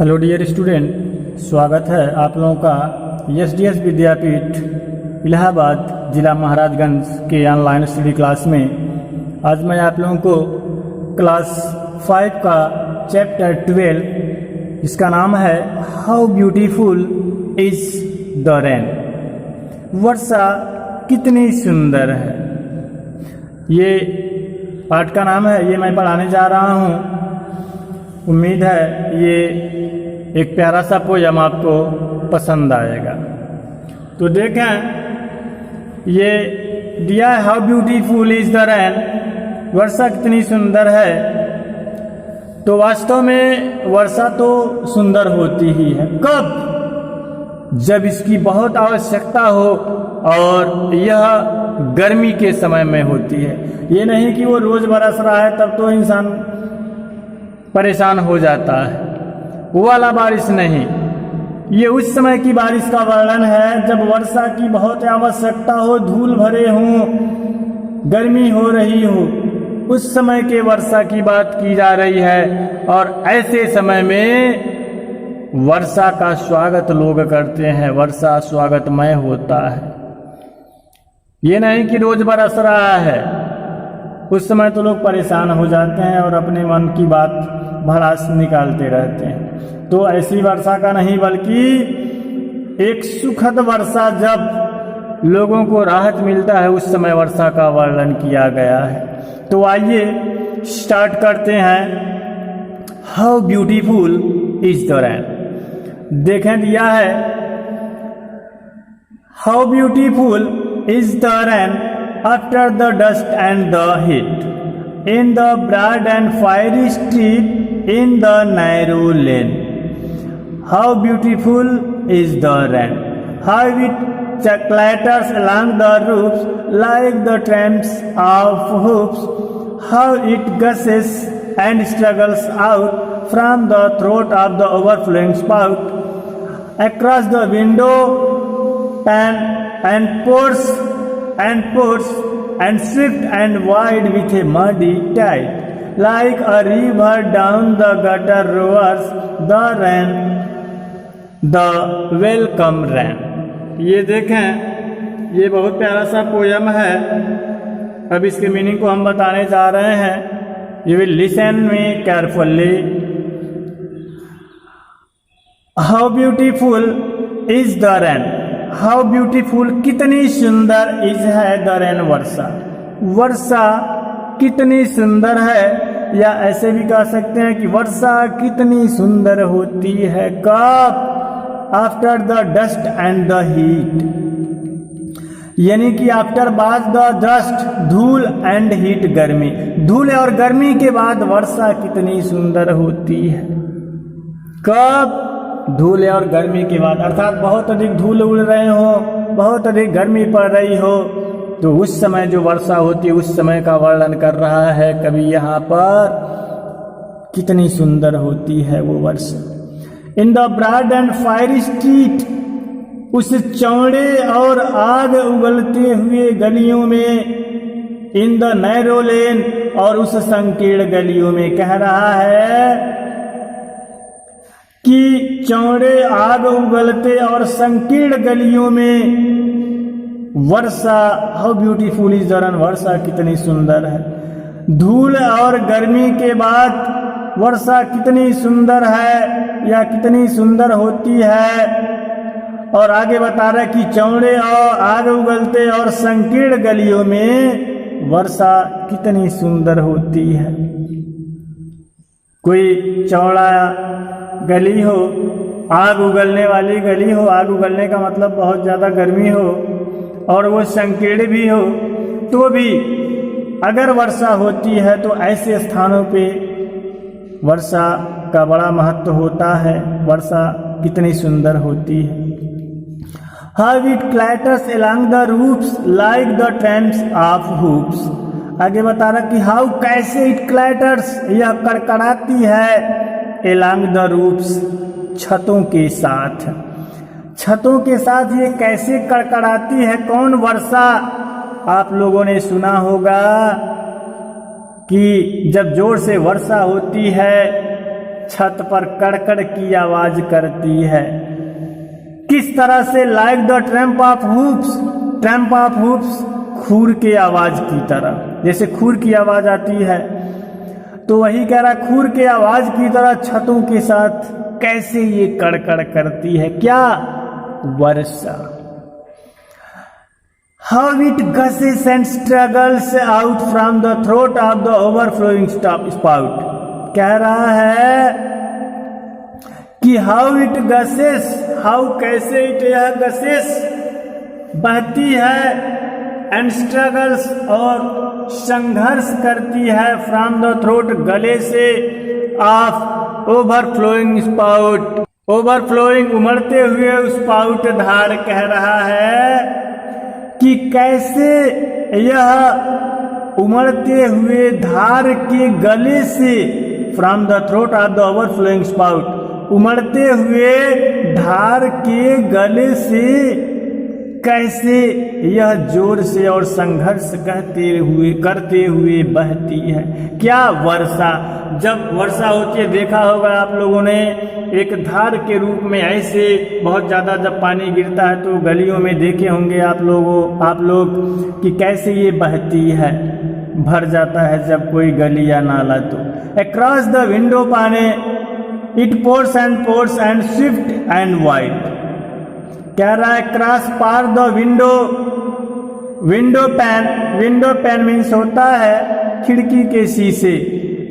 Hello dear student, स्वागत है आप लोगों का एसडीएस विद्यापीठ इलाहाबाद ज़िला महाराजगंज के ऑनलाइन स्टडी क्लास में। आज मैं आप लोगों को क्लास 5 का चैप्टर 12 इसका नाम है how beautiful is the rain. वर्षा कितनी सुंदर है, ये पाठ का नाम है। ये मैं पढ़ाने जा रहा हूँ। उम्मीद है ये एक प्यारा सा पोयम आपको पसंद आएगा। तो देखें, ये दिया है how beautiful is the rain, वर्षा कितनी सुंदर है। तो वास्तव में वर्षा तो सुंदर होती ही है। कब? जब इसकी बहुत आवश्यकता हो और यह गर्मी के समय में होती है। ये नहीं कि वो रोज बरस रहा है तब तो इंसान परेशान हो जाता है, वो वाला बारिश नहीं। ये उस समय की बारिश का वर्णन है जब वर्षा की बहुत आवश्यकता हो, धूल भरे हों, गर्मी हो रही हो, उस समय के वर्षा की बात की जा रही है। और ऐसे समय में वर्षा का स्वागत लोग करते हैं, वर्षा स्वागतमय होता है। ये नहीं कि रोज बरस रहा है, उस समय तो लोग परेशान हो जाते हैं और अपने मन की बात भड़ास निकालते रहते हैं। तो ऐसी वर्षा का नहीं, बल्कि एक सुखद वर्षा जब लोगों को राहत मिलता है, उस समय वर्षा का वर्णन किया गया है। तो आइए स्टार्ट करते हैं। How beautiful is the rain. देखें, दिया है how beautiful is the rain after the dust and the heat, in the broad and fiery street, in the narrow lane. How beautiful is the rain, how it clatters along the roofs like the tramps of hoops, how it gushes and struggles out from the throat of the overflowing spout, across the window pane and pours and swift and wide with a muddy tide, like a river down the gutter roars the rain, the welcome rain। ये देखें, ये बहुत प्यारा सा poem है। अब इसके meaning को हम बताने जा रहे हैं। You will listen me carefully। How beautiful is the rain, how beautiful कितनी सुंदर इज है द रेन, वर्षा। वर्षा कितनी सुंदर है, या ऐसे भी कह सकते हैं कि वर्षा कितनी सुंदर होती है। कब? After the dust and the heat, यानी कि आफ्टर बाद द डस्ट, धूल, एंड हीट, गर्मी। धूल और गर्मी के बाद वर्षा कितनी सुंदर होती है। कब? धूल और गर्मी के बाद, अर्थात बहुत अधिक धूल उड़ रहे हो, बहुत अधिक गर्मी पड़ रही हो, तो उस समय जो वर्षा होती है उस समय का वर्णन कर रहा है कवि यहाँ पर। कितनी सुंदर होती है वो वर्षा। In the broad and fiery street, उस चौड़े और आग उगलते हुए गलियों में। इन द नैरो लेन, और उस संकीर्ण गलियों में। कह रहा है कि चौड़े आग उगलते और संकीर्ण गलियों में वर्षा, how beautiful is the rain, वर्षा कितनी सुंदर है। धूल और गर्मी के बाद वर्षा कितनी सुंदर है, या कितनी सुंदर होती है। और आगे बता रहा है कि चौड़े और आग उगलते और संकीर्ण गलियों में वर्षा कितनी सुंदर होती है। कोई चौड़ा गली हो, आग उगलने वाली गली हो, आग उगलने का मतलब बहुत ज़्यादा गर्मी हो, और वो संकीर्ण भी हो, तो भी अगर वर्षा होती है तो ऐसे स्थानों पे वर्षा का बड़ा महत्व होता है। वर्षा कितनी सुंदर होती है। How it clatters along the roofs like the tramps of hoops। आगे बता रहा कि हाउ, कैसे, इट क्लैटर्स, यह कड़कड़ाती है, along the roofs, छतों के साथ। छतों के साथ ये कैसे कड़कड़ाती है? कौन वर्षा? आप लोगों ने सुना होगा कि जब जोर से वर्षा होती है छत पर कड़कड़ की आवाज करती है। किस तरह से? Like the tramp of hoops, tramp of hoops, खूर की आवाज की तरह, जैसे खूर की आवाज आती है। तो वही कह रहा, खूर की आवाज की तरह छतों के साथ कैसे ये कड़कड़ करती है। क्या? वर्षा। How it gushes and struggles out from the throat of the overflowing spout. कह रहा है कि how it gushes, how कैसे it यह gushes बहती है, and struggles और संघर्ष करती है, from the throat गले से, of overflowing spout, overflowing उमड़ते हुए स्पाउट धार। कह रहा है कि कैसे यह उमड़ते हुए धार के गले से, from the throat of the overflowing spout, उमड़ते हुए धार के गले से कैसे यह जोर से और संघर्ष करते हुए बहती है। क्या? वर्षा। जब वर्षा होती है, देखा होगा आप लोगों ने, एक धार के रूप में ऐसे बहुत ज़्यादा जब पानी गिरता है तो गलियों में देखे होंगे आप लोग कि कैसे ये बहती है, भर जाता है जब कोई गली या नाला। तो across the window pane it pours and swift and wide. कह रहा है क्रॉस पार द विंडो पैन मीन्स होता है खिड़की के शीशे।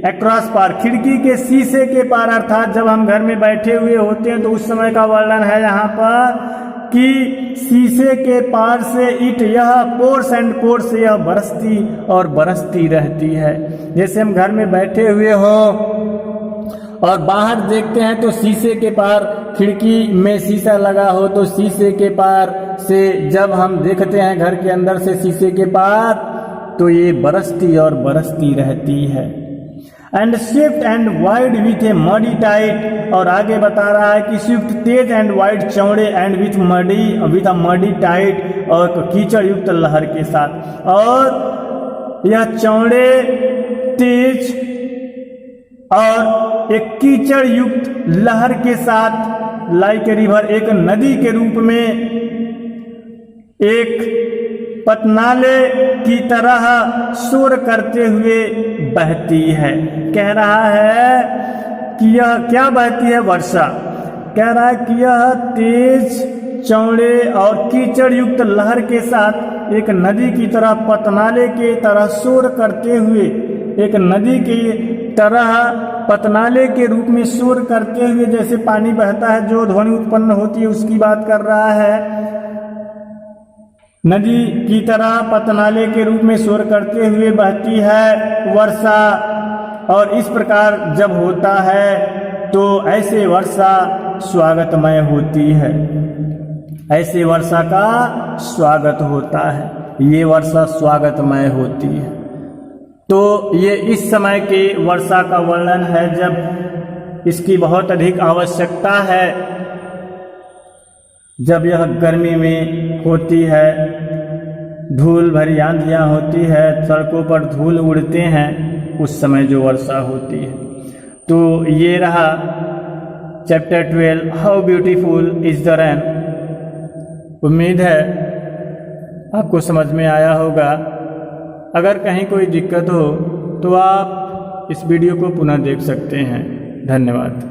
अक्रॉस पार, खिड़की के शीशे के पार, अर्थात जब हम घर में बैठे हुए होते हैं तो उस समय का वर्णन है यहाँ पर कि शीशे के पार से इट, यह पोर्स एंड पोर्स, यह बरसती और बरसती रहती है। जैसे हम घर में बैठे हुए हों और बाहर देखते हैं तो शीशे के पार, खिड़की में शीशा लगा हो तो शीशे के पार से जब हम देखते हैं घर के अंदर से शीशे के पार, तो ये बरसती और बरसती रहती है। And swift and wide with A muddy tight, और आगे बता रहा है कि स्विफ्ट तेज एंड वाइड चौड़े, and with a muddy tight, और कीचड़ युक्त लहर के साथ। और यह चौड़े, तेज और एक कीचड़ युक्त लहर के साथ, लाइक ए रिवर, एक नदी के रूप में, एक पतनाले की तरह शोर करते हुए बहती है। कह रहा है कि यह क्या बहती है? वर्षा। कह रहा है कि यह तेज, चौड़े और कीचड़ युक्त लहर के साथ एक नदी की तरह, पतनाले के तरह शोर करते हुए, एक नदी की तरह पतनाले के रूप में शोर करते हुए, जैसे पानी बहता है जो ध्वनि उत्पन्न होती है उसकी बात कर रहा है। नदी की तरह पतनाले के रूप में शोर करते हुए बहती है वर्षा। और इस प्रकार जब होता है तो ऐसे वर्षा स्वागतमय होती है, ऐसे वर्षा का स्वागत होता है, ये वर्षा स्वागतमय होती है। तो ये इस समय की वर्षा का वर्णन है जब इसकी बहुत अधिक आवश्यकता है, जब यह गर्मी में होती है, धूल भरी आंधियाँ होती है, सड़कों पर धूल उड़ते हैं, उस समय जो वर्षा होती है। तो ये रहा chapter 12, how beautiful is the rain. उम्मीद है आपको समझ में आया होगा। अगर कहीं कोई दिक्कत हो तो आप इस वीडियो को पुनः देख सकते हैं। धन्यवाद।